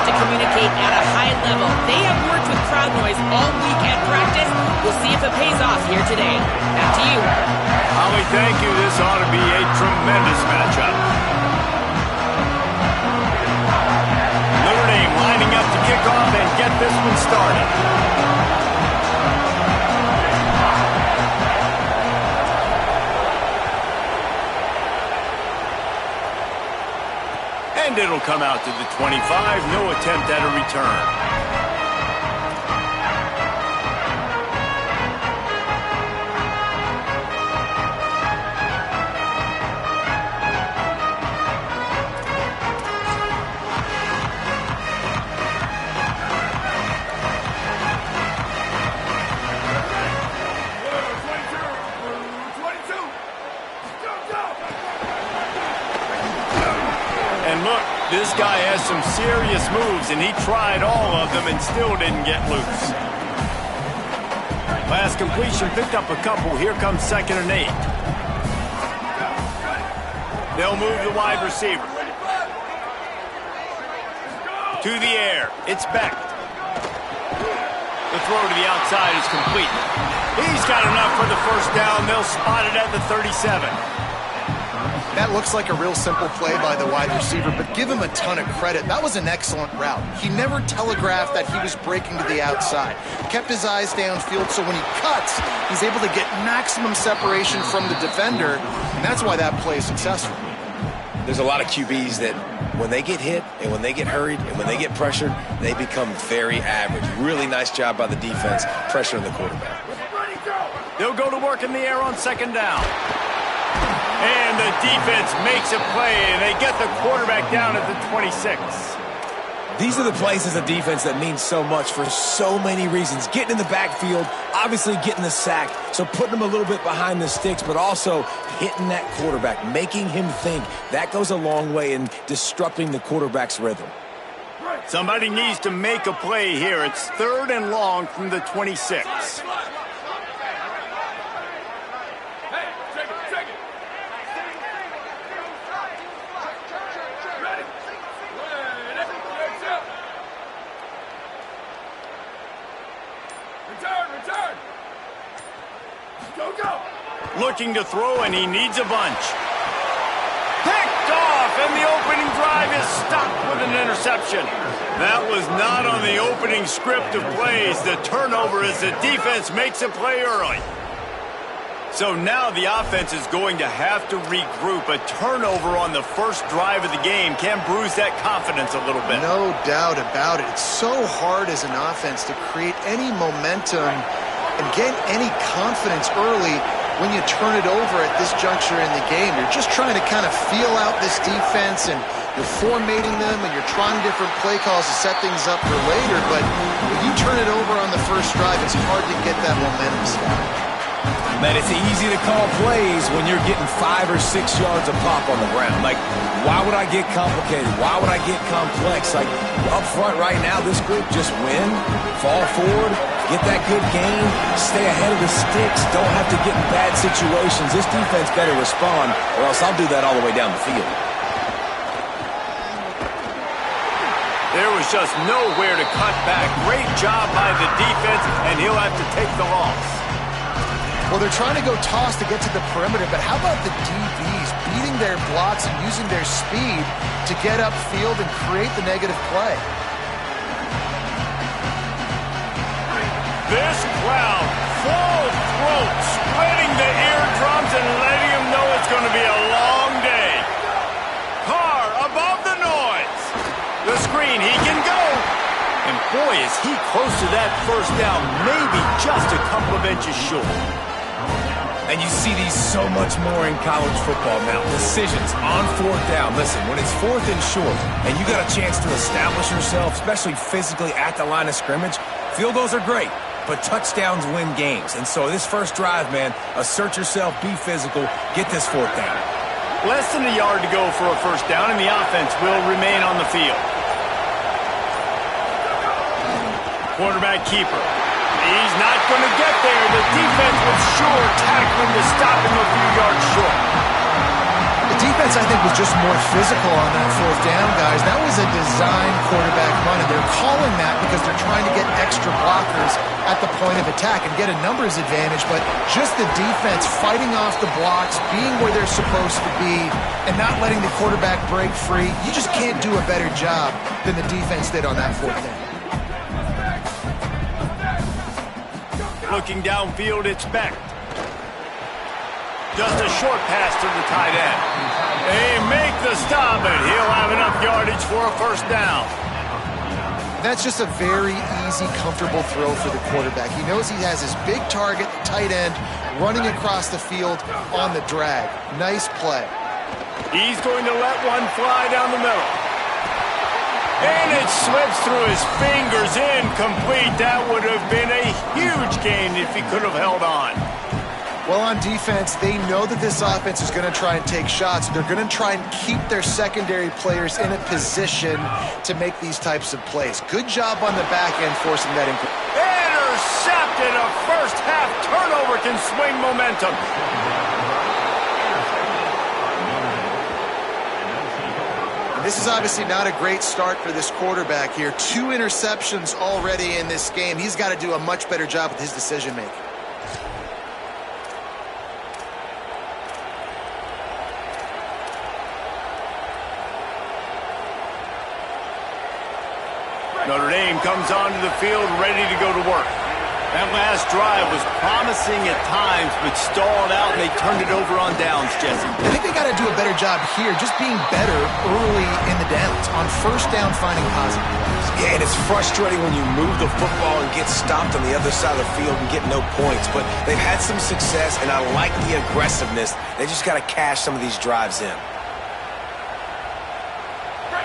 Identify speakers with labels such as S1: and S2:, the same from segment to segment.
S1: to communicate at a high level. They have worked with crowd noise all week at practice. We'll see if it pays off here today. Back to you.
S2: Holly, thank you. This ought to be a tremendous matchup. Notre Dame lining up to kick off and get this one started. And it'll come out to the 25. No attempt at a return. This guy has some serious moves, and he tried all of them and still didn't get loose. Last completion picked up a couple. Here comes 2nd and 8. They'll move the wide receiver. To the air. It's Beck. The throw to the outside is complete. He's got enough for the first down. They'll spot it at the 37.
S3: That looks like a real simple play by the wide receiver, but give him a ton of credit. That was an excellent route. He never telegraphed that he was breaking to the outside. Kept his eyes downfield, so when he cuts, he's able to get maximum separation from the defender, and that's why that play is successful.
S4: There's a lot of QBs that when they get hit and when they get hurried and when they get pressured, they become very average. Really nice job by the defense, pressuring the quarterback.
S2: They'll go to work in the air on 2nd down. And the defense makes a play, and they get the quarterback down at the 26.
S4: These are the plays as a defense that mean so much for so many reasons. Getting in the backfield, obviously getting the sack, so putting them a little bit behind the sticks, but also hitting that quarterback, making him think. That goes a long way in disrupting the quarterback's rhythm.
S2: Somebody needs to make a play here. It's 3rd and long from the 26. Looking to throw, and he needs a bunch. Picked off, and the opening drive is stopped with an interception. That was not on the opening script of plays. The turnover as the defense makes a play early. So now the offense is going to have to regroup. A turnover on the first drive of the game can bruise that confidence a little bit.
S3: No doubt about it. It's so hard as an offense to create any momentum and get any confidence early when you turn it over at this juncture in the game. You're just trying to kind of feel out this defense, and you're formatting them, and you're trying different play calls to set things up for later. But if you turn it over on the first drive, it's hard to get that momentum started.
S4: Man, it's easy to call plays when you're getting 5 or 6 yards of pop on the ground. Like, why would I get complicated? Why would I get complex? Like, up front right now, this group just win, fall forward, get that good gain, stay ahead of the sticks, don't have to get in bad situations. This defense better respond, or else I'll do that all the way down the field.
S2: There was just nowhere to cut back. Great job by the defense, and he'll have to take the loss.
S3: Well, they're trying to go toss to get to the perimeter, but how about the DBs beating their blocks and using their speed to get upfield and create the negative play?
S2: This crowd, full throat, splitting the eardrums and letting them know it's going to be a long day. Carr above the noise. The screen, he can go. And boy, is he close to that first down, maybe just a couple of inches short.
S4: And you see these so much more in college football now. Decisions on 4th down. Listen, when it's 4th and short and you got a chance to establish yourself, especially physically at the line of scrimmage, field goals are great, but touchdowns win games. And so this first drive, man, assert yourself, be physical, get this 4th down.
S2: Less than a yard to go for a first down, and the offense will remain on the field. Quarterback keeper. He's not going to get there. The defense was sure tackling to stop him a few yards short.
S3: The defense, I think, was just more physical on that fourth down, guys. That was a design quarterback run, and they're calling that because they're trying to get extra blockers at the point of attack and get a numbers advantage, but just the defense fighting off the blocks, being where they're supposed to be, and not letting the quarterback break free. You just can't do a better job than the defense did on that fourth down.
S2: Looking downfield, it's Beck. Just a short pass to the tight end. They make the stop, and he'll have enough yardage for a first down.
S3: That's just a very easy, comfortable throw for the quarterback. He knows he has his big target, tight end, running across the field on the drag. Nice play.
S2: He's going to let one fly down the middle. And it slips through his fingers, incomplete. That would have been a huge gain if he could have held on.
S3: Well, on defense, they know that this offense is going to try and take shots. They're going to try and keep their secondary players in a position to make these types of plays. Good job on the back end forcing that in.
S2: Intercepted. A first half turnover can swing momentum.
S3: And this is obviously not a great start for this quarterback here. 2 interceptions already in this game. He's got to do a much better job with his decision-making.
S2: Notre Dame comes onto the field ready to go to work. That last drive was promising at times, but stalled out, and they turned it over on downs, Jesse.
S3: I think they got to do a better job here, just being better early in the downs, on first down finding positive plays.
S4: Yeah, and it's frustrating when you move the football and get stopped on the other side of the field and get no points, but they've had some success, and I like the aggressiveness. They just got to cash some of these drives in.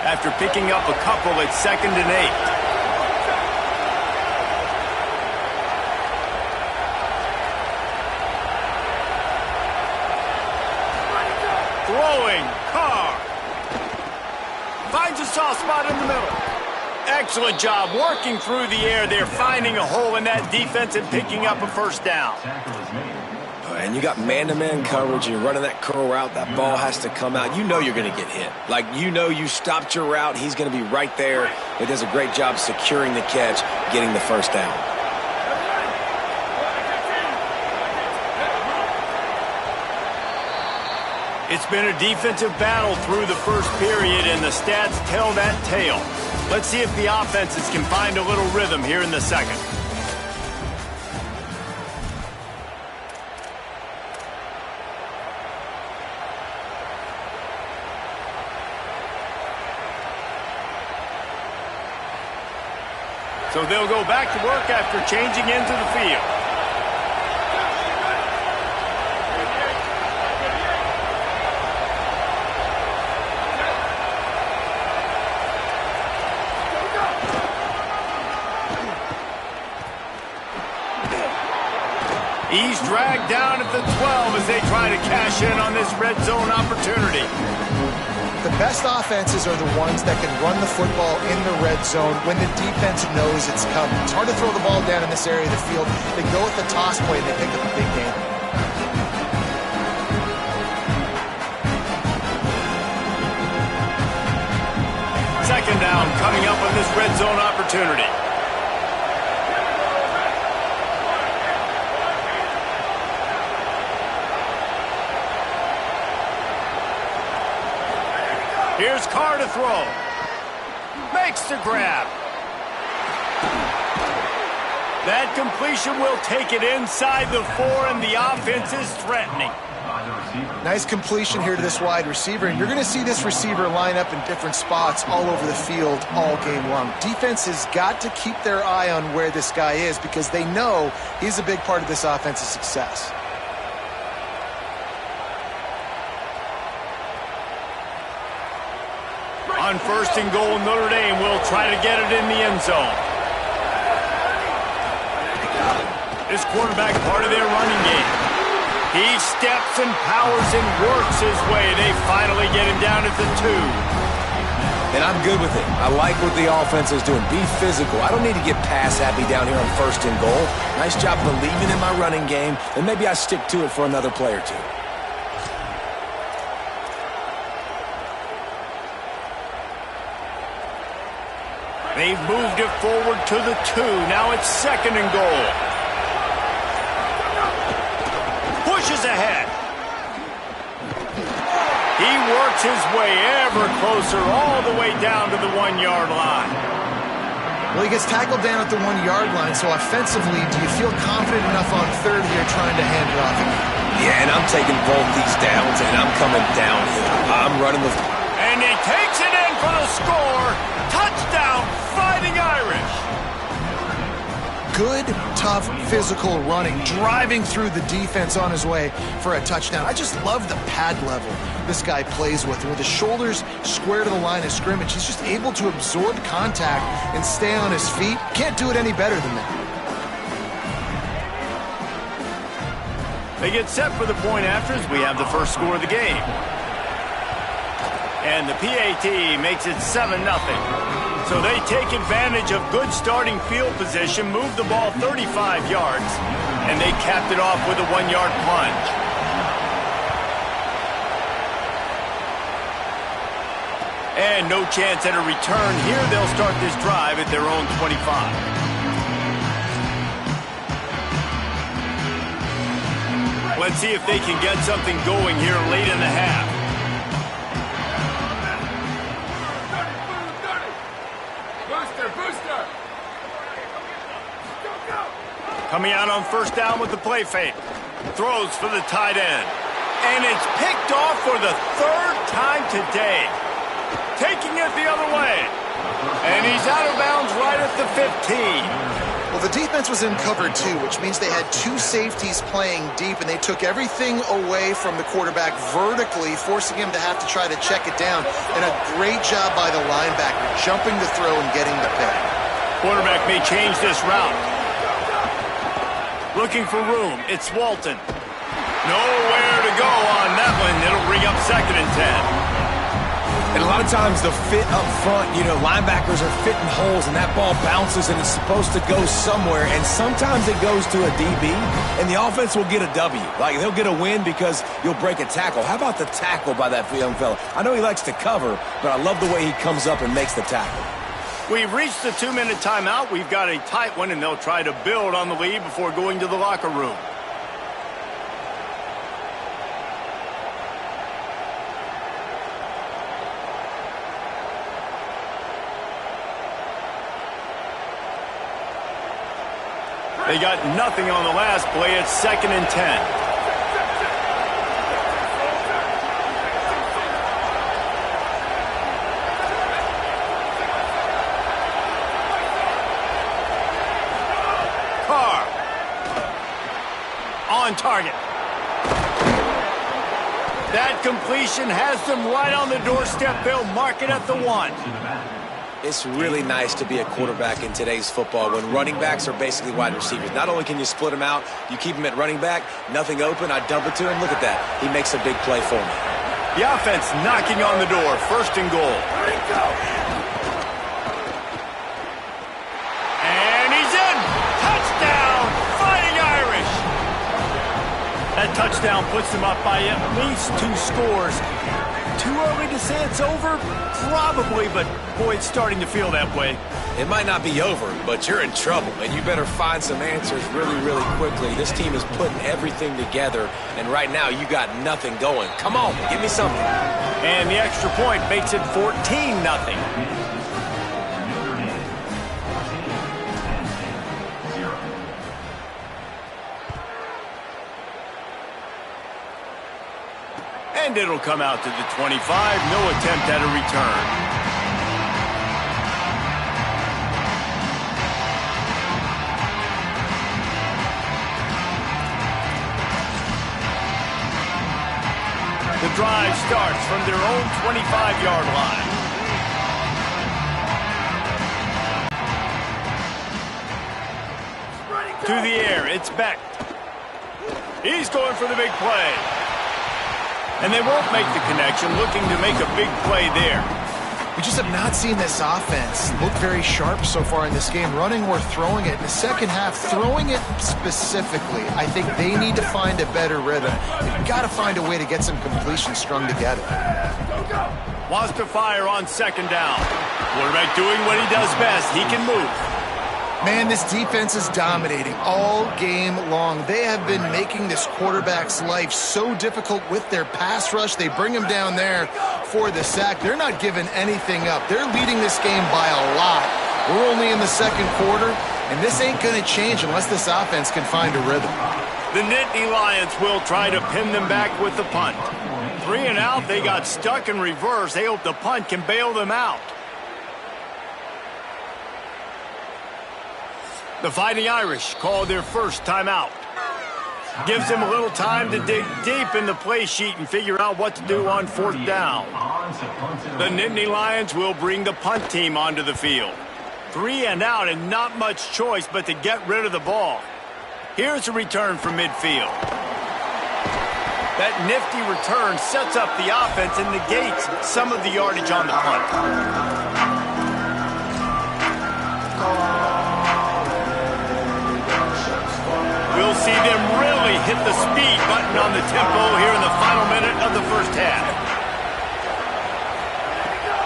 S2: After picking up a couple at 2nd and 8. Throwing, Carr. Finds a soft spot in the middle. Excellent job working through the air. They're finding a hole in that defense and picking up a first down.
S4: And you got man-to-man coverage, you're running that curl route, that ball has to come out. You know you're going to get hit. Like, you know you stopped your route, he's going to be right there. He does a great job securing the catch, getting the first down.
S2: It's been a defensive battle through the first period, and the stats tell that tale. Let's see if the offenses can find a little rhythm here in the second. So they'll go back to work after changing into the field. He's dragged down at the 12 as they try to cash in on this red zone opportunity.
S3: The best offenses are the ones that can run the football in the red zone when the defense knows it's coming. It's hard to throw the ball down in this area of the field. They go with the toss play and they pick up a big game.
S2: Second down coming up on this red zone opportunity. Here's Carr to throw. Makes the grab. That completion will take it inside the 4, and the offense is threatening.
S3: Nice completion here to this wide receiver, and you're going to see this receiver line up in different spots all over the field all game long. Defense has got to keep their eye on where this guy is because they know he's a big part of this offense's success.
S2: On 1st and goal, Notre Dame will try to get it in the end zone. This quarterback part of their running game. He steps and powers and works his way. They finally get him down at the 2.
S4: And I'm good with it. I like what the offense is doing. Be physical. I don't need to get pass happy down here on 1st and goal. Nice job believing in my running game, and maybe I stick to it for another play or two.
S2: They've moved it forward to the 2. Now it's 2nd and goal. Pushes ahead. He works his way ever closer all the way down to the 1-yard line.
S3: Well, he gets tackled down at the 1-yard line, so offensively, do you feel confident enough on 3rd here trying to hand it off again?
S4: Yeah, and I'm taking both these downs, and I'm coming downhill. I'm running the...
S2: And he takes it in for the score. Touchdown, Fighting Irish.
S3: Good, tough, physical running, driving through the defense on his way for a touchdown. I just love the pad level this guy plays with. With his shoulders square to the line of scrimmage, he's just able to absorb contact and stay on his feet. Can't do it any better than that.
S2: They get set for the point after as we have the first score of the game. And the PAT makes it 7-0. So they take advantage of good starting field position, move the ball 35 yards, and they capped it off with a 1-yard plunge. And no chance at a return here. They'll start this drive at their own 25. Let's see if they can get something going here late in the half. Coming out on 1st down with the play fake. Throws for the tight end. And it's picked off for the 3rd time today. Taking it the other way. And he's out of bounds right at the 15.
S3: Well, the defense was in cover 2, which means they had 2 safeties playing deep, and they took everything away from the quarterback vertically, forcing him to have to try to check it down. And a great job by the linebacker, jumping the throw and getting the pick.
S2: Quarterback may change this route. Looking for room. It's Walton. Nowhere to go on that one. It'll bring up 2nd and 10.
S4: And a lot of times the fit up front, you know, linebackers are fitting holes and that ball bounces and it's supposed to go somewhere. And sometimes it goes to a DB and the offense will get a W. Like they'll get a win because you'll break a tackle. How about the tackle by that young fella? I know he likes to cover, but I love the way he comes up and makes the tackle.
S2: We've reached the 2-minute timeout. We've got a tight one, and they'll try to build on the lead before going to the locker room. They got nothing on the last play. It's 2nd and 10. On target. That completion has them right on the doorstep. They'll mark it at the 1.
S4: It's really nice to be a quarterback in today's football when running backs are basically wide receivers. Not only can you split them out, you keep them at running back, nothing open, I dump it to him. Look at that. He makes a big play for me.
S2: The offense knocking on the door. 1st and goal. And he's in. Touchdown, Fighting Irish. That touchdown puts them up by at least 2 scores. Too early to say it's over? Probably, but boy, it's starting to feel that way.
S4: It might not be over, but you're in trouble, and you better find some answers really, really quickly. This team is putting everything together, and right now you got nothing going. Come on, give me something.
S2: And the extra point makes it 14-0. And it'll come out to the 25. No attempt at a return. The drive starts from their own 25-yard line. To the air, it's Beck. He's going for the big play. And they won't make the connection, looking to make a big play there.
S3: We just have not seen this offense look very sharp so far in this game, running or throwing it. In the second half, throwing it specifically, I think they need to find a better rhythm. They've got to find a way to get some completions strung together.
S2: Wants to fire on second down. Quarterback doing what he does best. He can move.
S3: Man, this defense is dominating all game long. They have been making this quarterback's life so difficult with their pass rush. They bring him down there for the sack. They're not giving anything up. They're leading this game by a lot. We're only in the second quarter, and this ain't going to change unless this offense can find a rhythm.
S2: The Nittany Lions will try to pin them back with the punt. 3 and out, they got stuck in reverse. They hope the punt can bail them out. The Fighting Irish call their first timeout. Gives them a little time to dig deep in the play sheet and figure out what to do on fourth down. The Nittany Lions will bring the punt team onto the field. 3 and out and not much choice but to get rid of the ball. Here's a return from midfield. That nifty return sets up the offense and negates some of the yardage on the punt. We'll see them really hit the speed button on the tempo here in the final minute of the first half.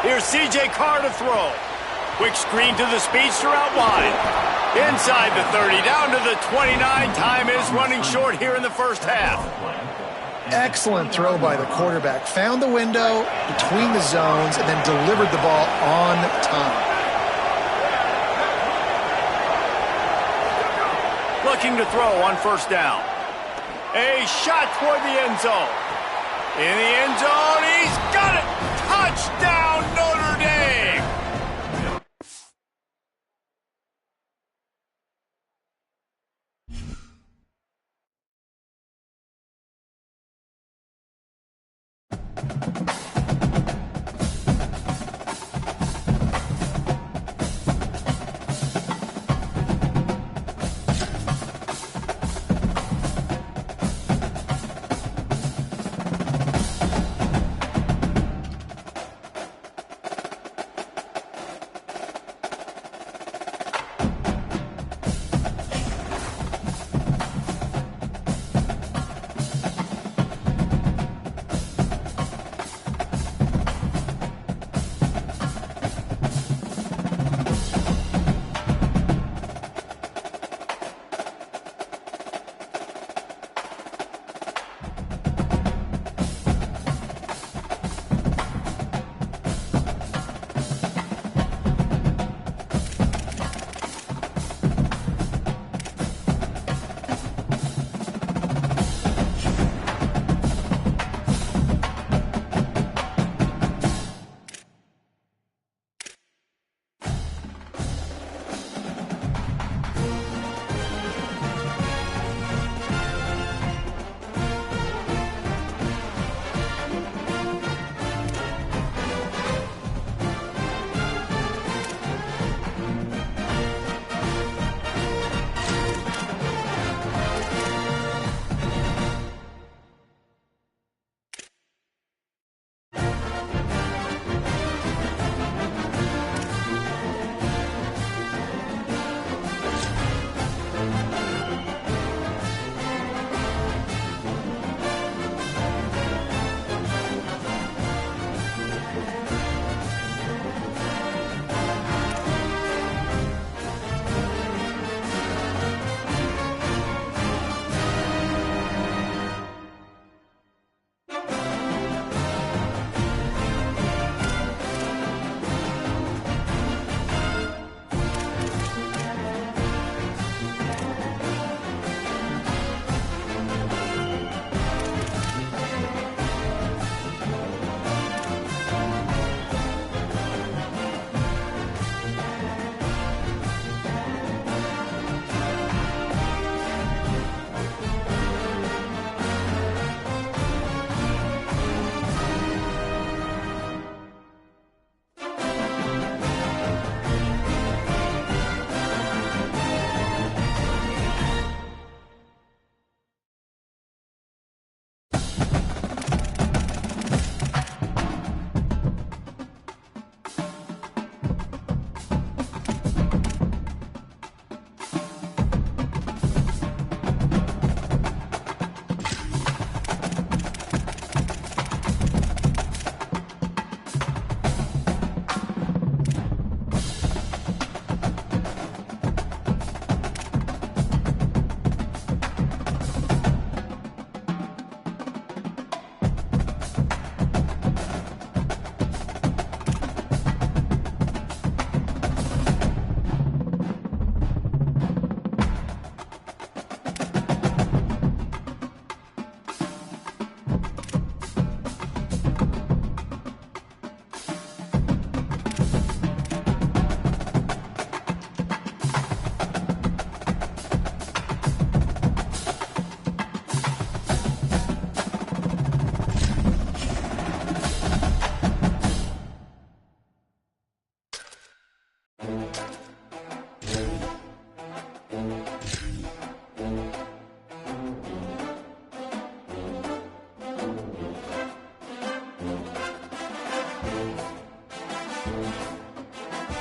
S2: Here's C.J. Carr to throw. Quick screen to the speedster out wide. Inside the 30, down to the 29. Time is running short here in the first half.
S3: Excellent throw by the quarterback. Found the window between the zones and then delivered the ball on time.
S2: Looking to throw on first down. A shot toward the end zone. In the end zone, he's got it! Touchdown, Notre Dame!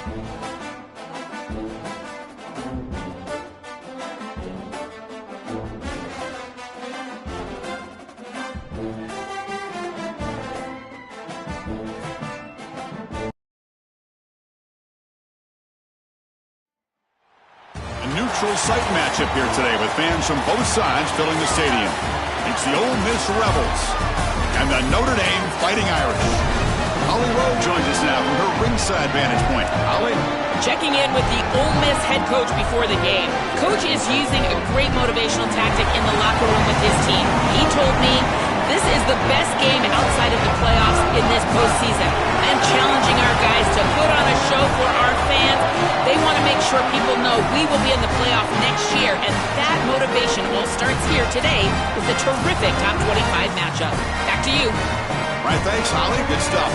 S5: Neutral site matchup here today with fans from both sides filling the stadium. It's the Ole Miss Rebels and the Notre Dame Fighting Irish. Holly Rowe joins us now from her ringside vantage point. Holly?
S1: Checking in with the Ole Miss head coach before the game. Coach is using a great motivational tactic in the locker room with his team. He told me this is the best game outside of the playoffs in this postseason. I'm challenging our guys to put on a show for our fans. They want to make sure people know we will be in the playoff next year, and that motivation all starts here today with a terrific top 25 matchup. Back to you.
S5: All right, thanks, Holly. Good stuff.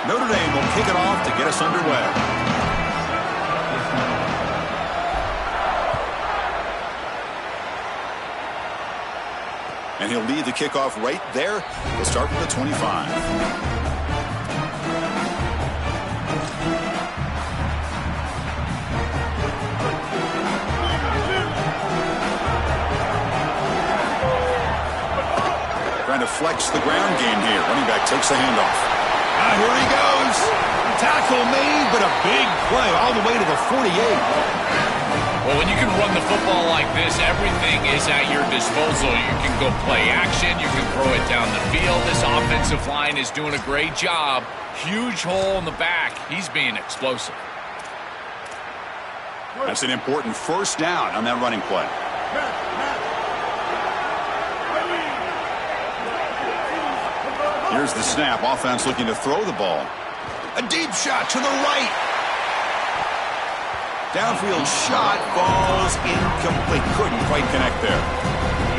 S5: Notre Dame will kick it off to get us underway. And he'll lead the kickoff right there. We'll start with the 25. Trying to flex the ground game here. Running back takes the handoff. Here he goes. Tackle made, but a big play all the way to the 48.
S6: Well, when you can run the football like this, everything is at your disposal. You can go play action. You can throw it down the field. This offensive line is doing a great job. Huge hole in the back. He's being explosive.
S5: That's an important first down on that running play. Here's the snap. Offense looking to throw the ball. A deep shot to the right. Downfield shot falls incomplete. Couldn't quite connect there.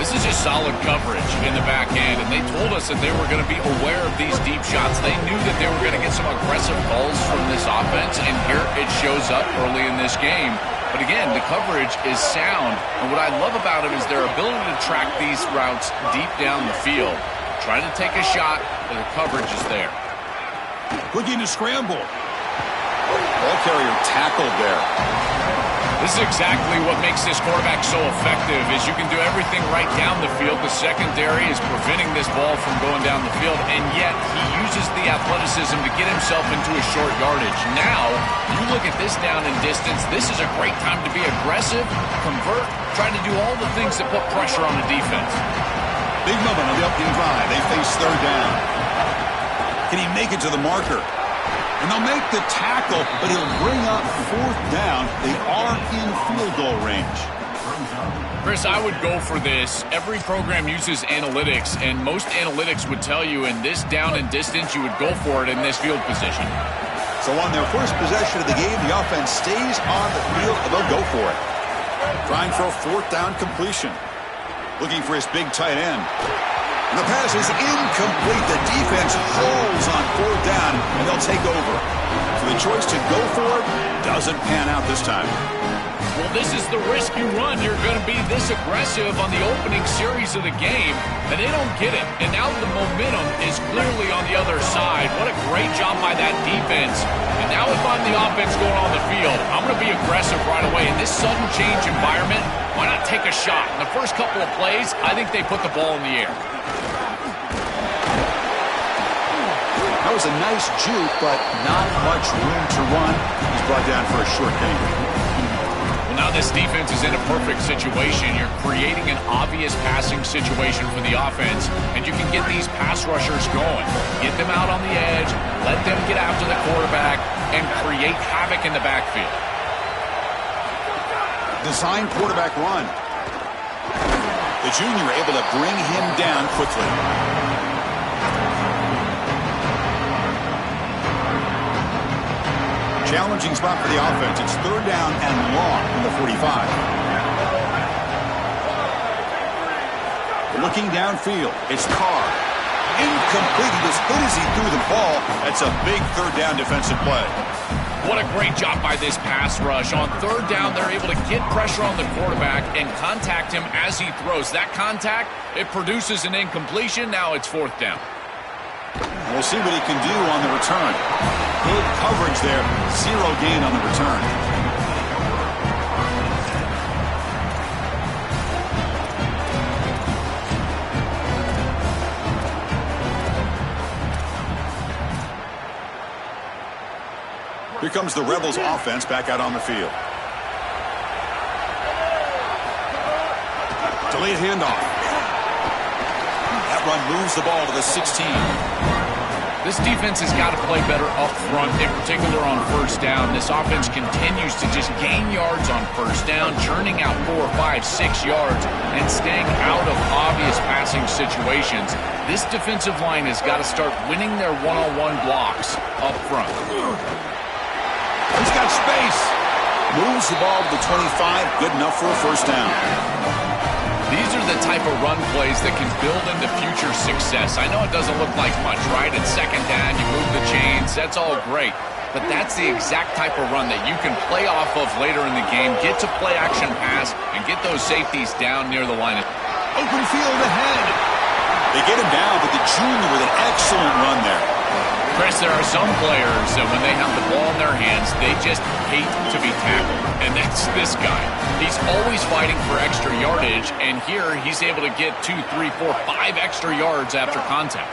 S6: This is just solid coverage in the back end, and they told us that they were going to be aware of these deep shots. They knew that they were going to get some aggressive calls from this offense, and here it shows up early in this game. But again, the coverage is sound, and what I love about it is their ability to track these routes deep down the field. Trying to take a shot, but the coverage is there.
S5: Looking to scramble. Ball carrier tackled there.
S6: This is exactly what makes this quarterback so effective is you can do everything right down the field. The secondary is preventing this ball from going down the field, and yet he uses the athleticism to get himself into a short yardage. Now, you look at this down and distance, this is a great time to be aggressive, convert, try to do all the things that put pressure on the defense.
S5: Big moment on the opening drive. They face third down. Can he make it to the marker? And they'll make the tackle, but he'll bring up fourth down. They are in field goal range.
S6: Chris, I would go for this. Every program uses analytics, and most analytics would tell you in this down and distance, you would go for it in this field position.
S5: So on their first possession of the game, the offense stays on the field, and they'll go for it. Trying for a fourth down completion. Looking for his big tight end. And the pass is incomplete. The defense holds on fourth down, and they'll take over. So the choice to go for it doesn't pan out this time.
S6: Well, this is the risk you run. You're going to be this aggressive on the opening series of the game, and they don't get it. And now the momentum is clearly on the other side. What a great job by that defense. And now if I'm the offense going on the field, I'm going to be aggressive right away. In this sudden change environment, why not take a shot? In the first couple of plays, I think they put the ball in the air.
S5: That was a nice juke, but not much room to run. He's brought down for a short gain.
S6: Now this defense is in a perfect situation. You're creating an obvious passing situation for the offense, and you can get these pass rushers going. Get them out on the edge, let them get after the quarterback, and create havoc in the backfield.
S5: Design quarterback run. The junior able to bring him down quickly. Challenging spot for the offense. It's third down and long in the 45. Looking downfield, it's Carr. incomplete. He was hit as he threw the ball. That's a big third down defensive play.
S6: What a great job by this pass rush. On third down, they're able to get pressure on the quarterback and contact him as he throws. That contact, it produces an incompletion. Now it's fourth down.
S5: We'll see what he can do on the return. Good coverage there. Zero gain on the return. Here comes the Rebels offense back out on the field. Delayed handoff. That run moves the ball to the 16.
S6: This defense has got to play better up front, in particular on first down. This offense continues to just gain yards on first down, churning out 4, 5, 6 yards, and staying out of obvious passing situations. This defensive line has got to start winning their one-on-one blocks up front.
S5: He's got space. Moves the ball to the 25. Good enough for a first down.
S6: These are the type of run plays that can build into future success. I know it doesn't look like much, right? It's second down, you move the chains, that's all great. But that's the exact type of run that you can play off of later in the game, get to play action pass, and get those safeties down near the line.
S5: Open field ahead. They get him down, but the junior with an excellent run there.
S6: Chris, there are some players that when they have the ball in their hands, they just hate to be tackled. And that's this guy. He's always fighting for extra yardage, and here he's able to get 2, 3, 4, 5 extra yards after contact.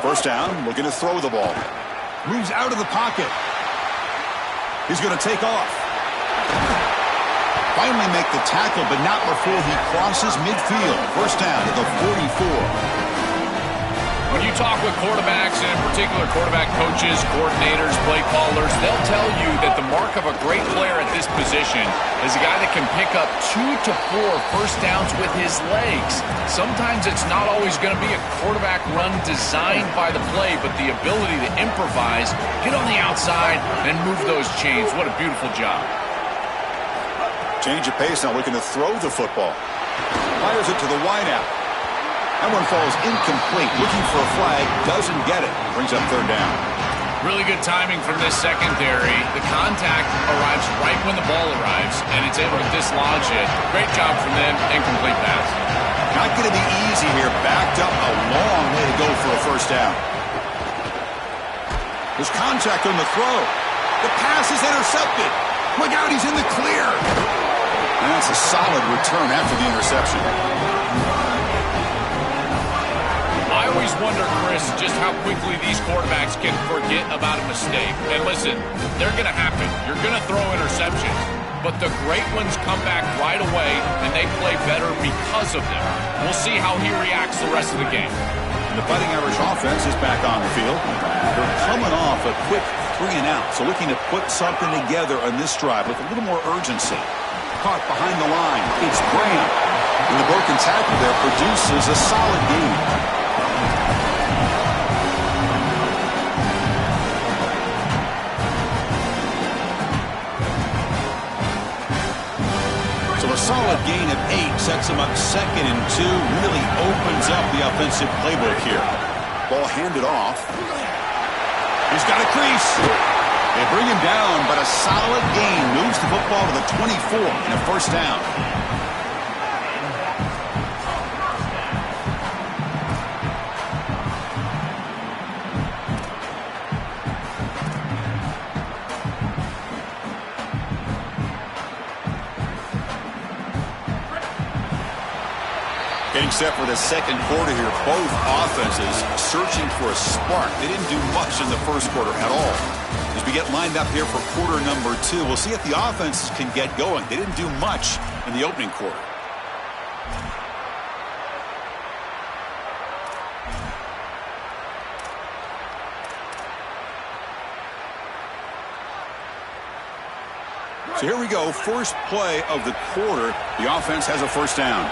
S5: First down, looking to throw the ball. Moves out of the pocket. He's going to take off. Finally make the tackle, but not before he crosses midfield. First down to the 44.
S6: When you talk with quarterbacks, and in particular quarterback coaches, coordinators, play callers, they'll tell you that the mark of a great player at this position is a guy that can pick up 2 to 4 first downs with his legs. Sometimes it's not always going to be a quarterback run designed by the play, but the ability to improvise, get on the outside, and move those chains. What a beautiful job.
S5: Change of pace now, looking to throw the football. Fires it to the wideout. That one falls incomplete. Looking for a flag, doesn't get it. Brings up third down.
S6: Really good timing from this secondary. The contact arrives right when the ball arrives, and it's able to dislodge it. Great job from them. Incomplete pass.
S5: Not going to be easy here. Backed up a long way to go for a first down. There's contact on the throw. The pass is intercepted. Look out, he's in the clear. And that's a solid return after the interception.
S6: I always wonder, Chris, just how quickly these quarterbacks can forget about a mistake. And listen, they're going to happen. You're going to throw interceptions. But the great ones come back right away, and they play better because of them. We'll see how he reacts the rest of the game.
S5: The Fighting Irish offense is back on the field. They're coming off a quick 3 and out, so looking to put something together on this drive with a little more urgency. Caught behind the line. It's Graham. And the broken tackle there produces a solid gain. So a solid gain of 8 sets him up 2nd and 2. Really opens up the offensive playbook here. Ball handed off. He's got a crease. They bring him down, but a solid gain moves the football to the 24 and a first down. Getting set for the second quarter here. Both offenses searching for a spark. They didn't do much in the first quarter at all. As we get lined up here for quarter number 2, we'll see if the offense can get going. They didn't do much in the opening quarter. So here we go. First play of the quarter. The offense has a first down.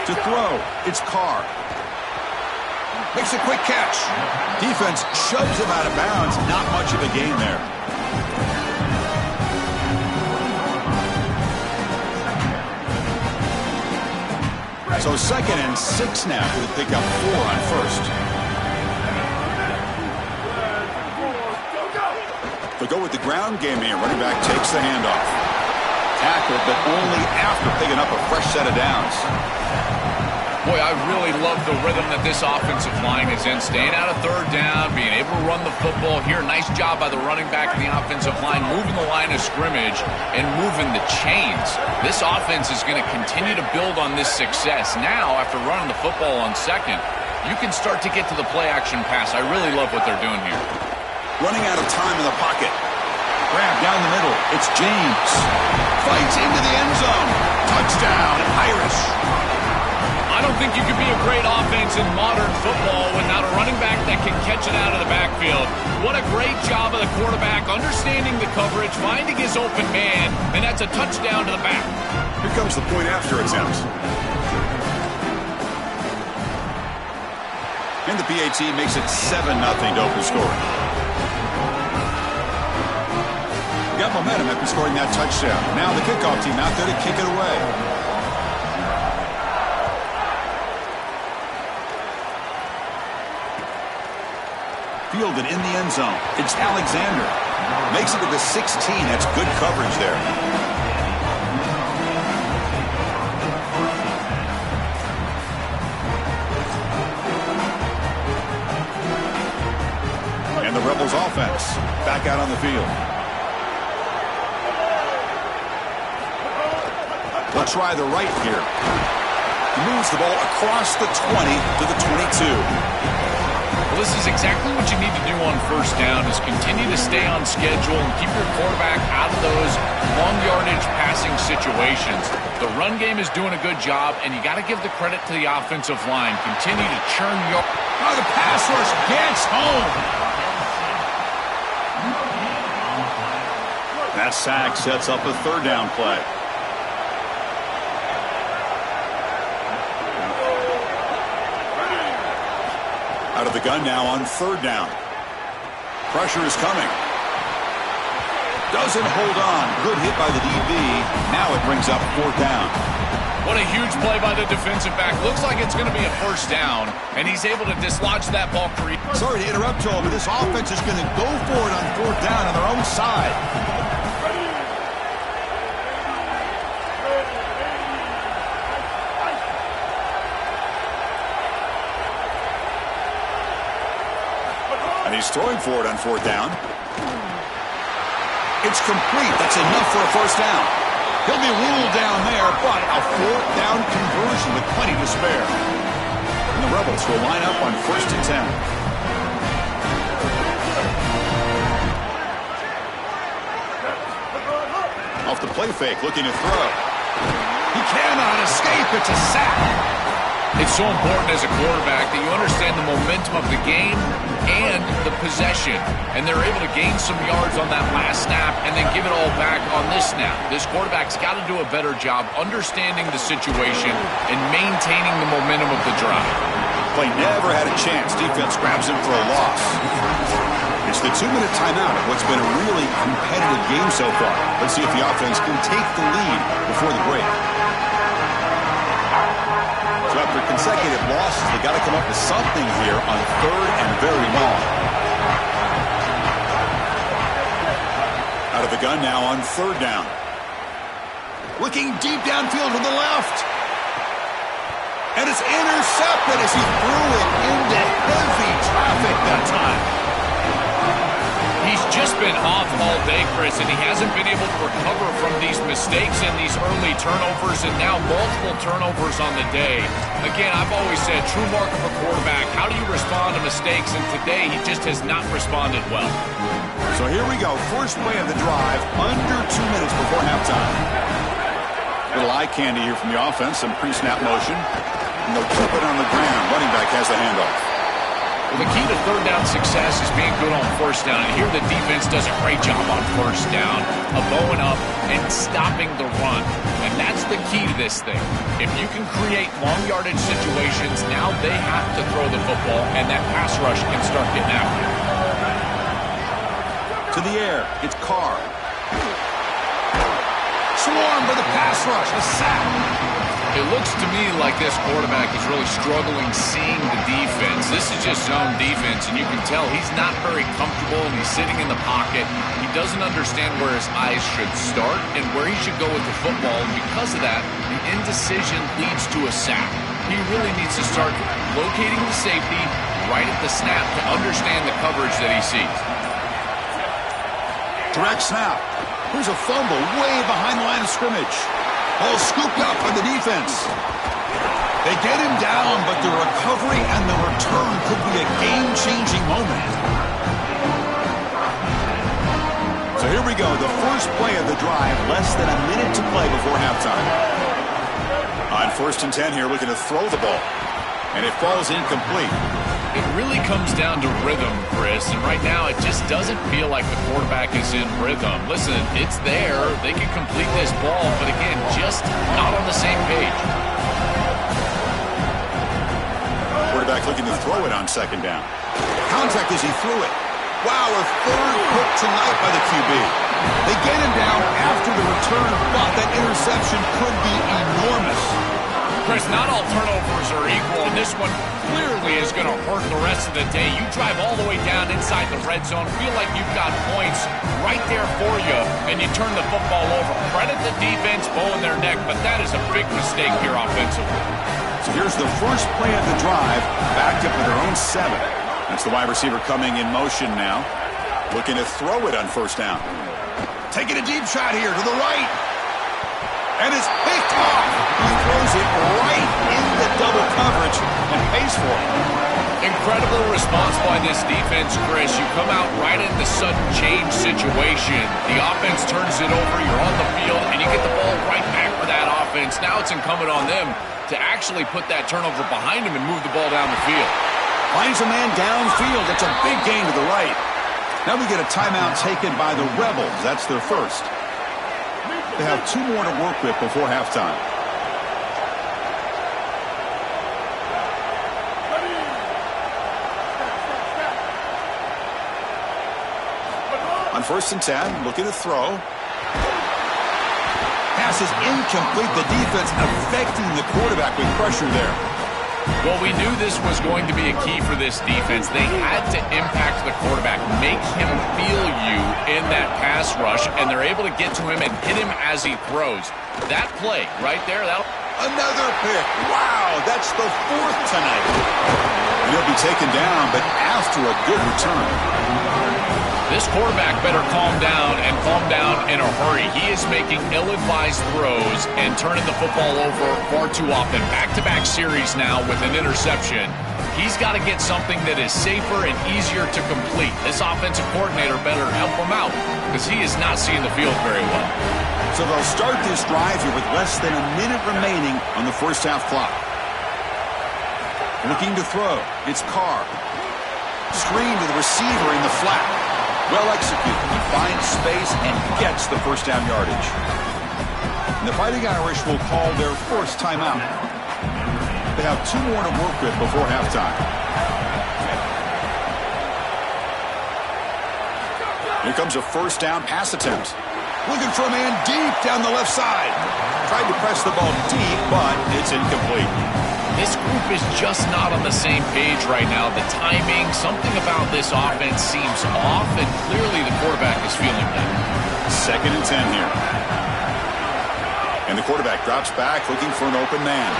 S5: To throw, it's Carr. Makes a quick catch. Defense shoves him out of bounds. Not much of a gain there. So 2nd and 6 now. He'll pick up 4 on first. They'll go with the ground game here. Running back takes the handoff. Tackled, but only after picking up a fresh set of downs.
S6: Boy, I really love the rhythm that this offensive line is in. Staying out of 3rd down, being able to run the football here. Nice job by the running back and the offensive line, moving the line of scrimmage and moving the chains. This offense is going to continue to build on this success. Now, after running the football on 2nd, you can start to get to the play-action pass. I really love what they're doing here.
S5: Running out of time in the pocket. Grab down the middle. It's James. Fights into the end zone. Touchdown, Irish.
S6: I don't think you could be a great offense in modern football without a running back that can catch it out of the backfield. What a great job of the quarterback understanding the coverage, finding his open man, and that's a touchdown to the back.
S5: Here comes the point after attempt. And the PAT makes it 7-0 to open scoring. Got momentum after scoring that touchdown. Now the kickoff team out there to kick it away. Fielded in the end zone. It's Alexander. Makes it to the 16. That's good coverage there. And the Rebels offense back out on the field. They'll try the right here. Moves the ball across the 20 to the 22.
S6: Well, this is exactly what you need to do on 1st down is continue to stay on schedule and keep your quarterback out of those long yardage passing situations. The run game is doing a good job, and you got to give the credit to the offensive line. Continue to churn your...
S5: Oh, the pass rush gets home. That sack sets up a 3rd down play. Out of the gun now on 3rd down. Pressure is coming. Doesn't hold on. Good hit by the DB. Now it brings up 4th down.
S6: What a huge play by the defensive back. Looks like it's going to be a 1st down, and he's able to dislodge that ball.
S5: Sorry to interrupt, Joel, but this offense is going to go for it on 4th down on their own side. And he's throwing for it on 4th down. It's complete. That's enough for a 1st down. He'll be ruled down there, but a 4th down conversion with plenty to spare. And the Rebels will line up on 1st and 10. Off the play fake, looking to throw. He cannot escape. It's a sack.
S6: It's so important as a quarterback that you understand the momentum of the game and the possession. And they're able to gain some yards on that last snap and then give it all back on this snap. This quarterback's got to do a better job understanding the situation and maintaining the momentum of the drive.
S5: Play never had a chance. Defense grabs him for a loss. It's the 2-minute timeout of what's been a really competitive game so far. Let's see if the offense can take the lead before the break. So after consecutive losses, they got to come up with something here on 3rd and very long. Out of the gun now on 3rd down. Looking deep downfield to the left. And it's intercepted as he threw it into heavy traffic that time.
S6: He's just been off all day, Chris, and he hasn't been able to recover from these mistakes and these early turnovers, and now multiple turnovers on the day. Again, I've always said, true mark of a quarterback, how do you respond to mistakes? And today, he just has not responded well.
S5: So here we go. First play of the drive, under 2 minutes before halftime. Little eye candy here from the offense, some pre-snap motion. And they'll keep it on the ground. Running back has the handoff.
S6: Well, the key to 3rd down success is being good on 1st down. And here the defense does a great job on 1st down of bowing up and stopping the run. And that's the key to this thing. If you can create long yardage situations, now they have to throw the football, and that pass rush can start getting after it.
S5: To the air, it's Carr. Swarmed by the pass rush, a sack.
S6: It looks to me like this quarterback is really struggling seeing the defense. This is just zone defense, and you can tell he's not very comfortable, and he's sitting in the pocket. He doesn't understand where his eyes should start and where he should go with the football, and because of that, the indecision leads to a sack. He really needs to start locating the safety right at the snap to understand the coverage that he sees.
S5: Direct snap. Here's a fumble way behind the line of scrimmage. Ball scooped up by the defense. They get him down, but the recovery and the return could be a game-changing moment. So here we go, the first play of the drive, less than a minute to play before halftime. On 1st and 10 here, looking to throw the ball. And it falls incomplete.
S6: It really comes down to rhythm, Chris, and right now it just doesn't feel like the quarterback is in rhythm. Listen, it's there. They can complete this ball, but again, just not on the same page.
S5: Quarterback looking to throw it on 2nd down. Contact as he threw it. Wow, a 3rd hit tonight by the QB. They get him down after the return, but that interception could be enormous.
S6: Chris, not all turnovers are equal, and this one clearly is going to hurt the rest of the day. You drive all the way down inside the red zone, feel like you've got points right there for you, and you turn the football over. Credit the defense, bowing their neck, but that is a big mistake here offensively.
S5: So here's the first play of the drive, backed up with their own 7. That's the wide receiver coming in motion now, looking to throw it on 1st down. Taking a deep shot here to the right. And it's picked off. He throws it right in the double coverage and pays for it.
S6: Incredible response by this defense, Chris. You come out right in the sudden change situation. The offense turns it over, you're on the field, and you get the ball right back for that offense. Now it's incumbent on them to actually put that turnover behind them and move the ball down the field.
S5: Finds a man downfield. It's a big gain to the right. Now we get a timeout taken by the Rebels. That's their first. They have 2 more to work with before halftime. On 1st and 10, looking to throw. Pass is incomplete. The defense affecting the quarterback with pressure there.
S6: Well, we knew this was going to be a key for this defense. They had to impact the quarterback, make him feel you in that pass rush, and they're able to get to him and hit him as he throws. That play right there,
S5: another pick. Wow, that's the 4th tonight. He'll be taken down, but after a good return.
S6: This quarterback better calm down and calm down in a hurry. He is making ill-advised throws and turning the football over far too often. Back-to-back series now with an interception. He's got to get something that is safer and easier to complete. This offensive coordinator better help him out because he is not seeing the field very well.
S5: So they'll start this drive here with less than a minute remaining on the 1st half clock. Looking to throw. It's Carr. Screen to the receiver in the flat. Well executed. He finds space and gets the 1st down yardage. And the Fighting Irish will call their first timeout. They have 2 more to work with before halftime. Here comes a 1st down pass attempt. Looking for a man deep down the left side. Tried to press the ball deep, but it's incomplete.
S6: This group is just not on the same page right now. The timing, something about this offense seems off, and clearly the quarterback is feeling that.
S5: 2nd and 10 here. And the quarterback drops back, looking for an open man.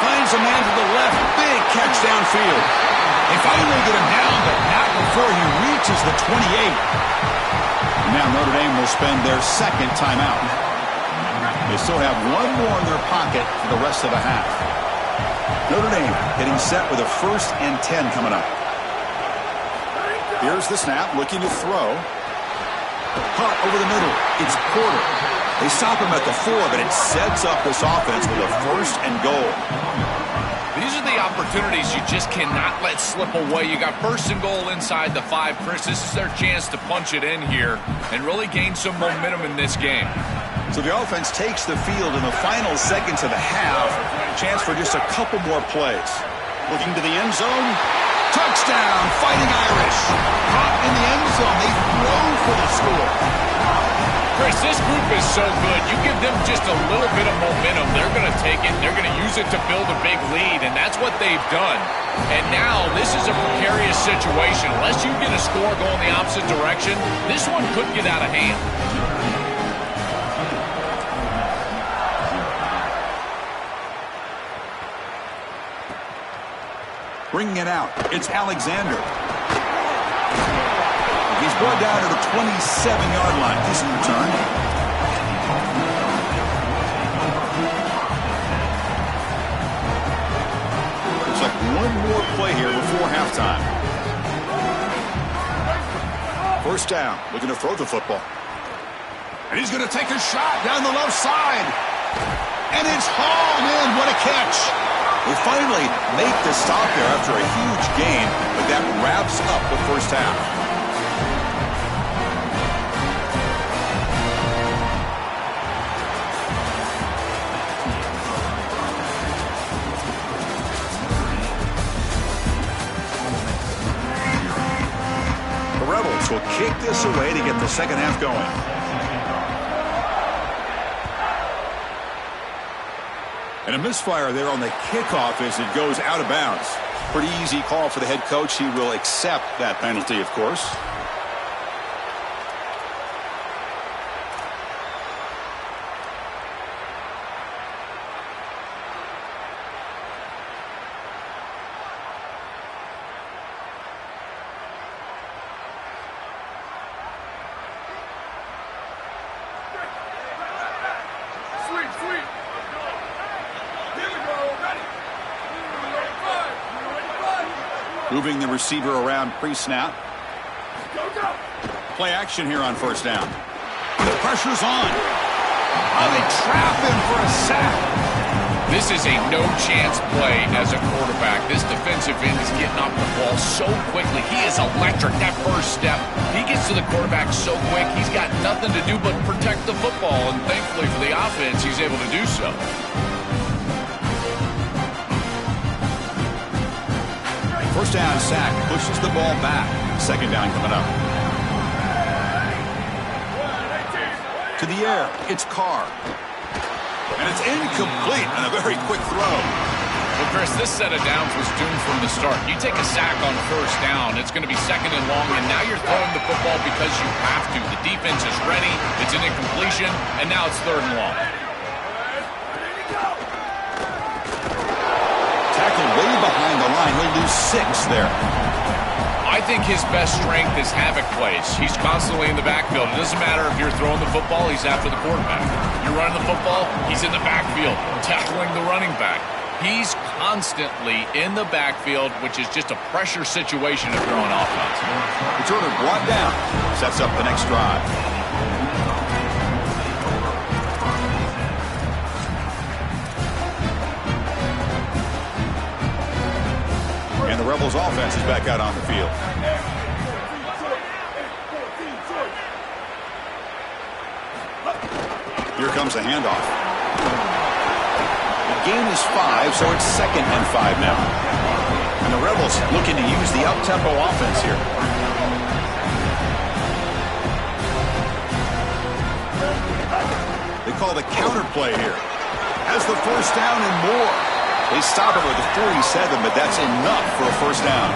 S5: Finds a man to the left. Big catch downfield. They finally get him down, but not before he reaches the 28. And now Notre Dame will spend their 2nd timeout. They still have 1 more in their pocket for the rest of the half. Notre Dame getting set with a 1st and 10 coming up. Here's the snap, looking to throw. Punt over the middle. It's Porter. They stop him at the 4, but it sets up this offense with a 1st and goal.
S6: These are the opportunities you just cannot let slip away. You got 1st and goal inside the 5. Chris, this is their chance to punch it in here and really gain some momentum in this game.
S5: So the offense takes the field in the final seconds of the half. Chance for just a couple more plays. Looking to the end zone. Touchdown, Fighting Irish. Caught in the end zone. They throw for the score.
S6: Chris, this group is so good. You give them just a little bit of momentum, they're going to take it, they're going to use it to build a big lead, and that's what they've done. And now this is a precarious situation. Unless you get a score going the opposite direction, this one could get out of hand.
S5: Bringing it out, it's Alexander. He's brought down to the 27-yard line. Decent return. Looks like one more play here before halftime. First down, looking to throw the football. And he's going to take a shot down the left side. And it's hauled in. What a catch. They finally make the stop there after a huge gain, but that wraps up the first half. Will kick this away to get the second half going. And a misfire there on the kickoff as it goes out of bounds. Pretty easy call for the head coach. He will accept that penalty, of course. Moving the receiver around pre-snap. Play action here on first down. The pressure's on. Oh, they trap him for a sack.
S6: This is a no-chance play as a quarterback. This defensive end is getting off the ball so quickly. He is electric. That first step, he gets to the quarterback so quick, he's got nothing to do but protect the football. And thankfully for the offense, he's able to do so.
S5: First down sack, pushes the ball back. Second down coming up. To the air, it's Carr. And it's incomplete on a very quick throw.
S6: Well, Chris, this set of downs was doomed from the start. You take a sack on first down, it's going to be second and long, and now you're throwing the football because you have to. The defense is ready, it's an incompletion, and now it's third and long.
S5: Tackled way behind the line. He'll lose 6 there.
S6: I think his best strength is havoc plays. He's constantly in the backfield. It doesn't matter if you're throwing the football, he's after the quarterback. You're running the football, he's in the backfield, tackling the running back. He's constantly in the backfield, which is just a pressure situation if you're on offense.
S5: Returner brought down. Sets up the next drive. And the Rebels offense is back out on the field. Here comes a handoff. The gain is 5, so it's second and 5 now. And the Rebels looking to use the up-tempo offense here. They call the counter play here. Has the first down and more. They stop it with a 47, but that's enough for a first down.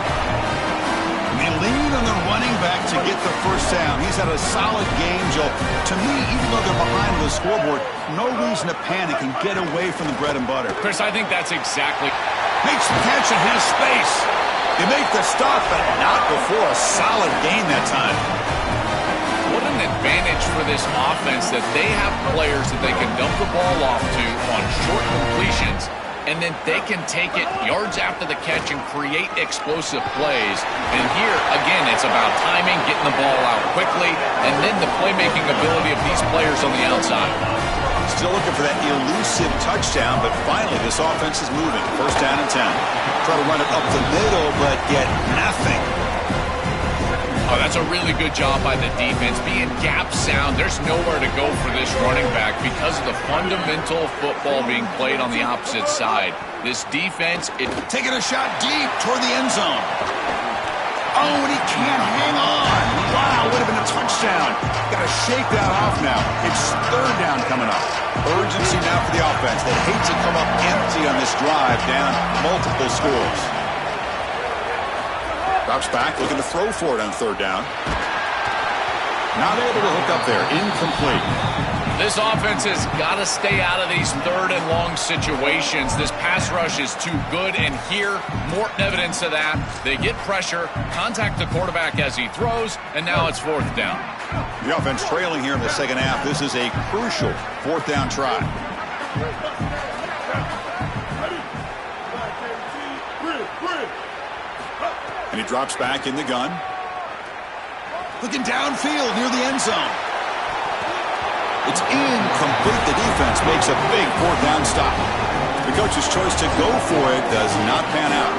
S5: And they lean on the running back to get the first down. He's had a solid game, Joe. To me, even though they're behind the scoreboard, no reason to panic and get away from the bread and butter.
S6: Chris, I think that's exactly...
S5: Makes the catch in his space. They make the stop, but not before a solid gain that time.
S6: What an advantage for this offense that they have players that they can dump the ball off to on short completions, and then they can take it yards after the catch and create explosive plays. And here, again, it's about timing, getting the ball out quickly, and then the playmaking ability of these players on the outside.
S5: Still looking for that elusive touchdown, but finally this offense is moving. First down and 10. Try to run it up the middle, but get nothing.
S6: Oh, that's a really good job by the defense. Being gap sound, there's nowhere to go for this running back because of the fundamental football being played on the opposite side. This defense,
S5: taking a shot deep toward the end zone. Oh, and he can't hang on. Wow, what a have been a touchdown. Got to shake that off now. It's third down coming up. Urgency now for the offense. They hate to come up empty on this drive, down multiple scores. Drops back, looking to throw for it on third down. Not able to hook up there. Incomplete.
S6: This offense has got to stay out of these third and long situations. This pass rush is too good, and here, more evidence of that. They get pressure, contact the quarterback as he throws, and now it's fourth down.
S5: The offense trailing here in the second half. This is a crucial fourth down try. And he drops back in the gun. Looking downfield near the end zone. It's incomplete. The defense makes a big fourth down stop. The coach's choice to go for it does not pan out.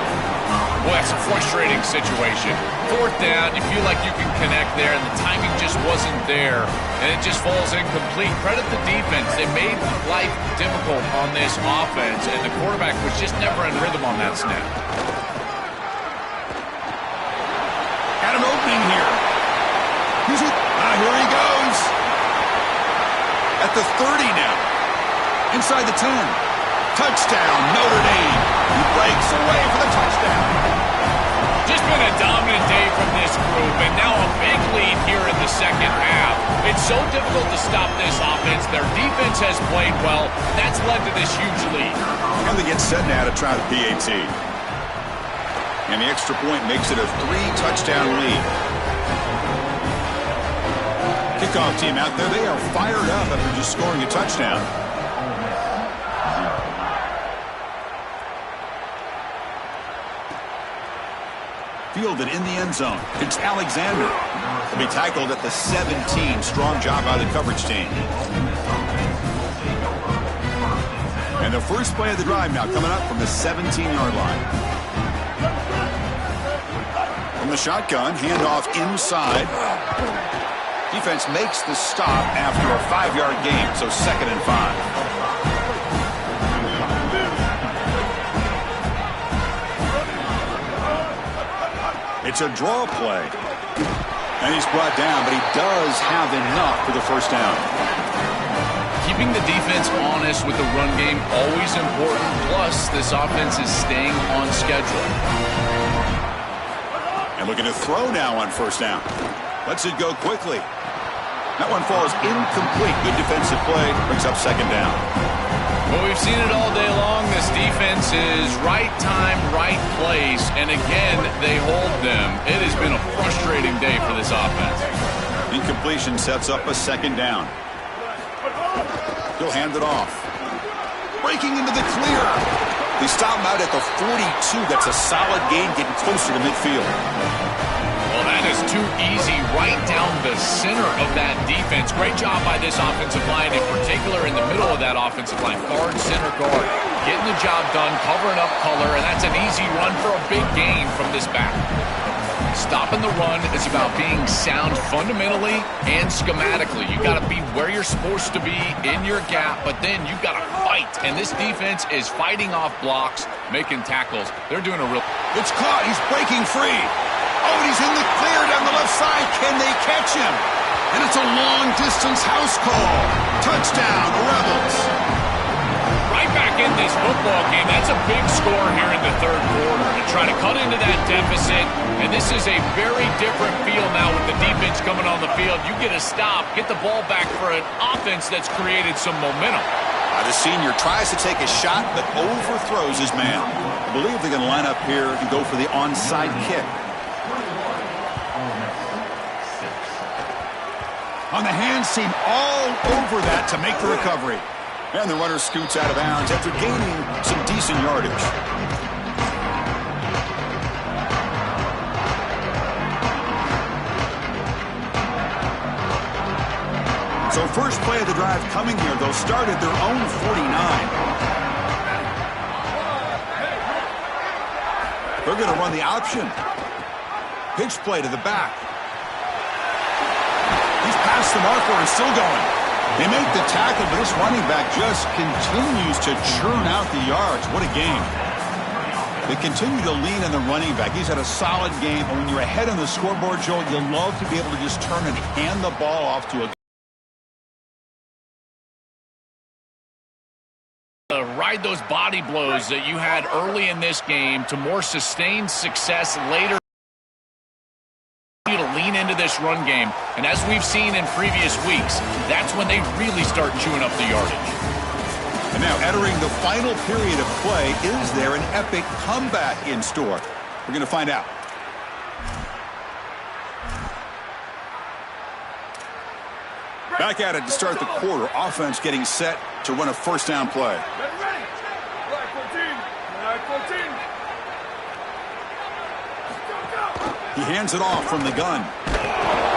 S6: Well, that's a frustrating situation. Fourth down, you feel like you can connect there, and the timing just wasn't there, and it just falls incomplete. Credit the defense. They made life difficult on this offense, and the quarterback was just never in rhythm on that snap.
S5: Got an opening here. Here he goes. At the 30 now. Inside the 10. Touchdown, Notre Dame. He breaks away for the touchdown.
S6: Just been a dominant day from this group, and now a big lead here in the second half. It's so difficult to stop this offense. Their defense has played well. That's led to this huge lead.
S5: And they get set now to try the PAT. And the extra point makes it a 3-touchdown lead. Kickoff team out there, they are fired up after just scoring a touchdown. Fielded in the end zone. It's Alexander. He'll be tackled at the 17. Strong job by the coverage team. And the first play of the drive now coming up from the 17-yard line. From the shotgun, handoff inside. Defense makes the stop after a 5-yard gain, so 2nd and 5. It's a draw play. And he's brought down, but he does have enough for the first down.
S6: Keeping the defense honest with the run game, always important. Plus, this offense is staying on schedule.
S5: And looking to throw now on first down. Lets it go quickly. That one falls incomplete. Good defensive play. Brings up 2nd down.
S6: Well, we've seen it all day long. This defense is right time, right place. And again, they hold them. It has been a frustrating day for this offense.
S5: Incompletion sets up a 2nd down. He'll hand it off. Breaking into the clear. They stop him out at the 42. That's a solid gain, getting closer to midfield.
S6: Well, that is too easy right down the center of that defense. Great job by this offensive line, in particular in the middle of that offensive line. Guard, center guard, getting the job done, covering up color, and that's an easy run for a big gain from this back. Stopping the run is about being sound fundamentally and schematically. You got to be where you're supposed to be in your gap, but then you got to fight. And this defense is fighting off blocks, making tackles. They're doing a real...
S5: It's caught. He's breaking free. Oh, and he's in the clear down the left side. Can they catch him? And it's a long-distance house call. Touchdown, Rebels.
S6: Right back in this football game. That's a big score here in the third quarter to try to cut into that deficit. And this is a very different feel now with the defense coming on the field. You get a stop, get the ball back for an offense that's created some momentum.
S5: The senior tries to take a shot, but overthrows his man. I believe they're going to line up here and go for the onside kick. On the hands team all over that to make the recovery. And the runner scoots out of bounds after gaining some decent yardage. So first play of the drive coming here. They'll start at their own 49. They're going to run the option. Pitch play to the back. He's past the marker and still going. They make the tackle, but this running back just continues to churn out the yards. What a game. They continue to lean on the running back. He's had a solid game, and when you're ahead on the scoreboard, Joel, you love to be able to just turn and hand the ball off to a
S6: ride those body blows that you had early in this game to more sustained success later. To lean into this run game, and as we've seen in previous weeks, that's when they really start chewing up the yardage.
S5: And now entering the final period of play, is there an epic comeback in store? We're going to find out. Back at it to start the quarter. Offense getting set to run a first down play. He hands it off from the gun.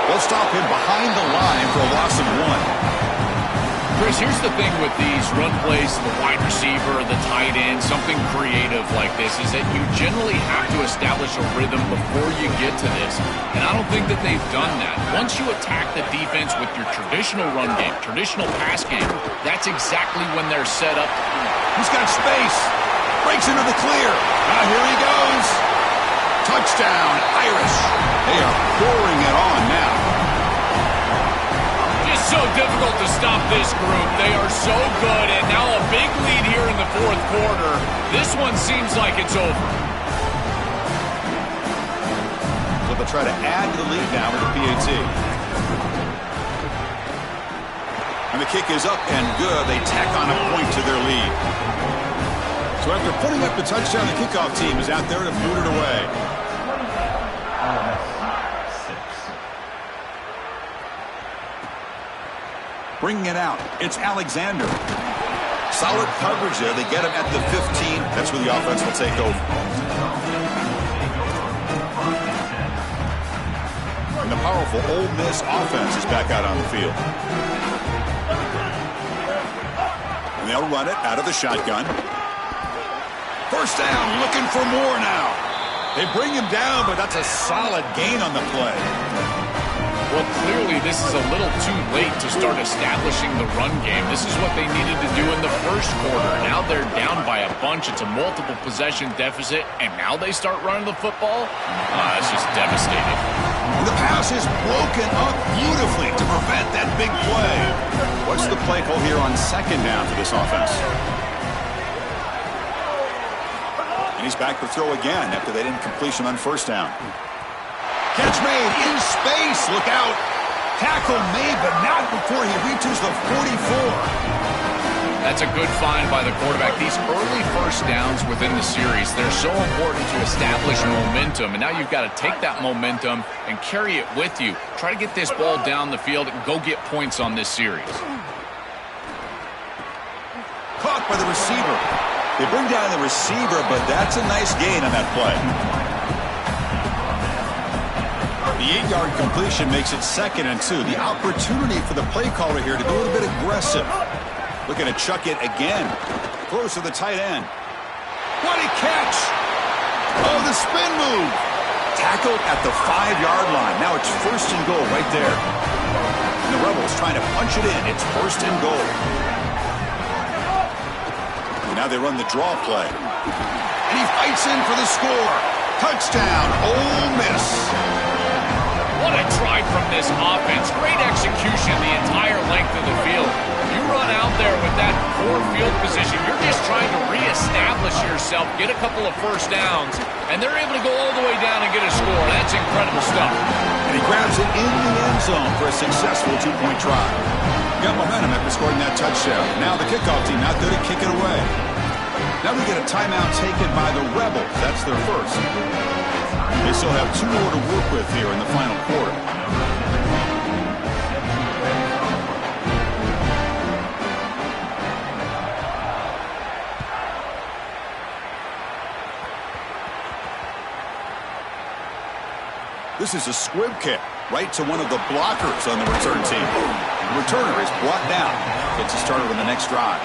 S5: They'll stop him behind the line for a loss of 1.
S6: Chris, here's the thing with these run plays, the wide receiver, the tight end, something creative like this is that you generally have to establish a rhythm before you get to this. And I don't think that they've done that. Once you attack the defense with your traditional run game, traditional pass game, that's exactly when they're set up.
S5: He's got space. Breaks into the clear. Now here he goes. Touchdown, Irish. They are pouring it on now.
S6: Just so difficult to stop this group. They are so good, and now a big lead here in the fourth quarter. This one seems like it's over.
S5: So they'll try to add to the lead now with the PAT. And the kick is up and good. They tack on a point to their lead. So after putting up the touchdown, the kickoff team is out there to boot it away. Bringing it out, it's Alexander. Solid coverage there. They get him at the 15. That's where the offense will take over. And the powerful Ole Miss offense is back out on the field. And they'll run it out of the shotgun. First down, looking for more now. They bring him down, but that's a solid gain on the play.
S6: Well, clearly this is a little too late to start establishing the run game. This is what they needed to do in the first quarter. Now they're down by a bunch. It's a multiple possession deficit, and now they start running the football? It's just devastating.
S5: The pass is broken up beautifully to prevent that big play. What's the play call here on second down for this offense? And he's back to throw again after that incompletion on first down. Catch made in space. Look out. Tackle made, but not before he reaches the 44.
S6: That's a good find by the quarterback. These early first downs within the series, they're so important to establish momentum. And now you've got to take that momentum and carry it with you. Try to get this ball down the field and go get points on this series.
S5: Caught by the receiver. They bring down the receiver, but that's a nice gain on that play. The 8-yard completion makes it 2nd and 2. The opportunity for the play caller here to be a little bit aggressive. Looking to chuck it again. Throws to the tight end. What a catch! Oh, the spin move. Tackled at the 5-yard line. Now it's 1st and goal right there. And the Rebels trying to punch it in. It's 1st and goal. And now they run the draw play. And he fights in for the score. Touchdown, Ole Miss.
S6: What a try from this offense. Great execution the entire length of the field. You run out there with that poor field position, you're just trying to reestablish yourself, get a couple of first downs, and they're able to go all the way down and get a score. That's incredible stuff.
S5: And he grabs it in the end zone for a successful 2-point try. Got momentum after scoring that touchdown. Now the kickoff team out there to kick it away. Now we get a timeout taken by the Rebels. That's their first. They still have 2 more to work with here in the final quarter. This is a squib kick right to one of the blockers on the return team. The returner is brought down. Gets us started on the next drive.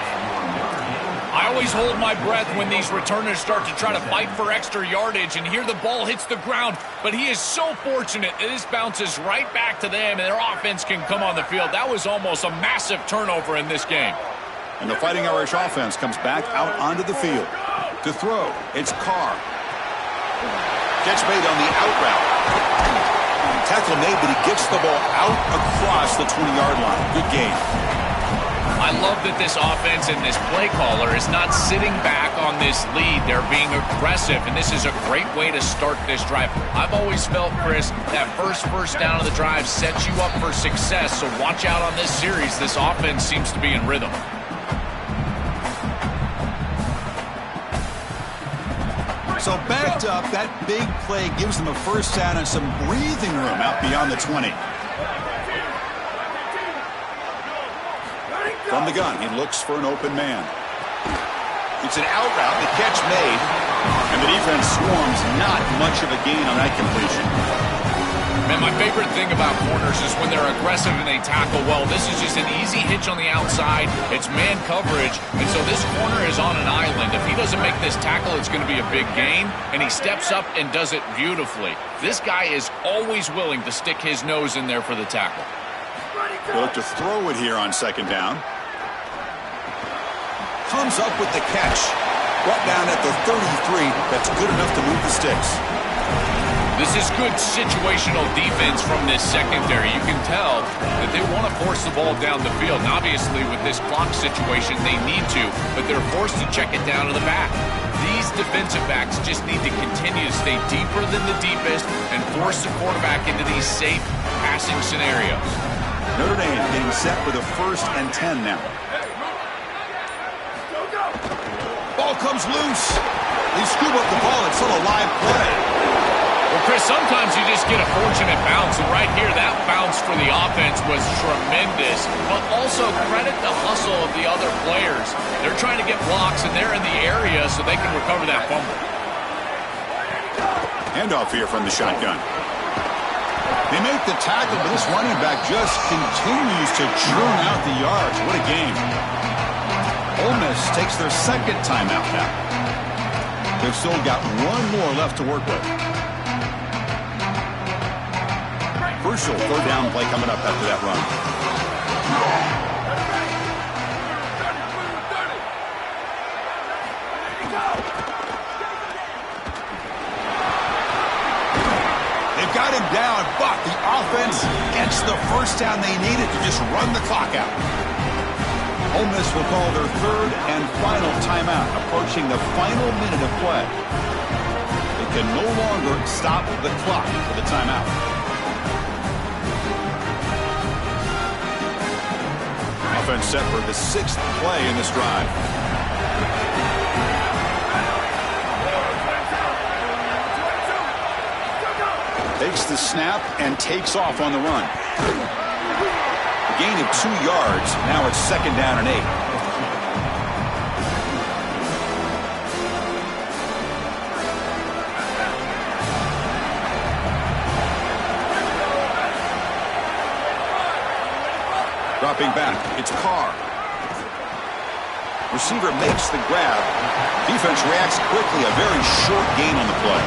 S6: I always hold my breath when these returners start to try to fight for extra yardage, and here the ball hits the ground. But he is so fortunate that this bounces right back to them, and their offense can come on the field. That was almost a massive turnover in this game.
S5: And the Fighting Irish offense comes back out onto the field. To throw, it's Carr. Catch made on the out route. Tackle made, but he gets the ball out across the 20-yard line. Good game.
S6: I love that this offense and this play caller is not sitting back on this lead. They're being aggressive, and this is a great way to start this drive. I've always felt, Chris, that first down of the drive sets you up for success, so watch out on this series. This offense seems to be in rhythm.
S5: So backed up, that big play gives them a first down and some breathing room out beyond the 20. From the gun, he looks for an open man. It's an out route, the catch made, and the defense swarms. Not much of a gain on that completion.
S6: Man, my favorite thing about corners is when they're aggressive and they tackle well. This is just an easy hitch on the outside. It's man coverage, and so this corner is on an island. If he doesn't make this tackle, it's going to be a big gain, and he steps up and does it beautifully. This guy is always willing to stick his nose in there for the tackle.
S5: They look to throw it here on second down. Comes up with the catch. Brought down at the 33. That's good enough to move the sticks.
S6: This is good situational defense from this secondary. You can tell that they want to force the ball down the field. And obviously, with this clock situation, they need to, but they're forced to check it down to the back. These defensive backs just need to continue to stay deeper than the deepest and force the quarterback into these safe passing scenarios.
S5: Notre Dame getting set for the 1st and 10 now. Ball comes loose. They scoop up the ball. It's still a live play.
S6: Well, Chris, sometimes you just get a fortunate bounce, and right here, that bounce for the offense was tremendous, but also credit the hustle of the other players. They're trying to get blocks, and they're in the area so they can recover that fumble.
S5: Handoff here from the shotgun. They make the tackle, but this running back just continues to churn out the yards. What a game. Ole Miss takes their 2nd timeout now. They've still got one more left to work with. Crucial 3rd down play coming up after that run. They've got him down, but the offense gets the first down they needed to just run the clock out. Ole Miss will call their 3rd and final timeout, approaching the final minute of play. They can no longer stop the clock for the timeout. Offense set for the 6th play in this drive. Takes the snap and takes off on the run. A gain of 2 yards. Now it's 2nd down and 8. Dropping back, it's Carr. Receiver makes the grab. Defense reacts quickly. A very short gain on the play.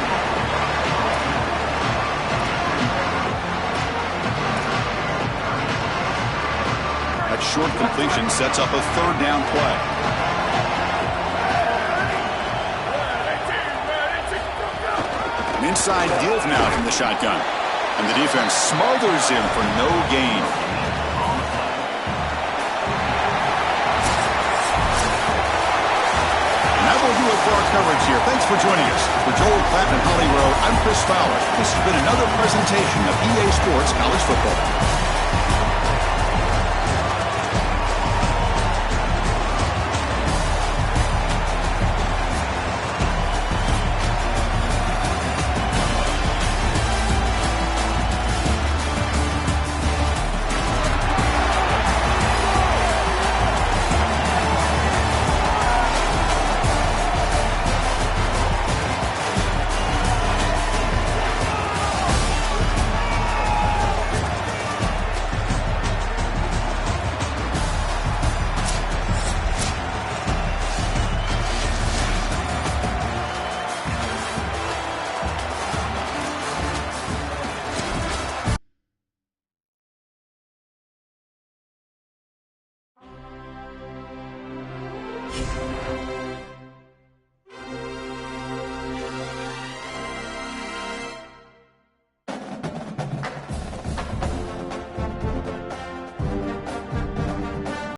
S5: That short completion sets up a 3rd down play. An inside give now from the shotgun. And the defense smothers him for no gain. That will do it for our coverage here. Thanks for joining us. For Joel Platt and Holly Rowe, I'm Chris Fowler. This has been another presentation of EA Sports College Football.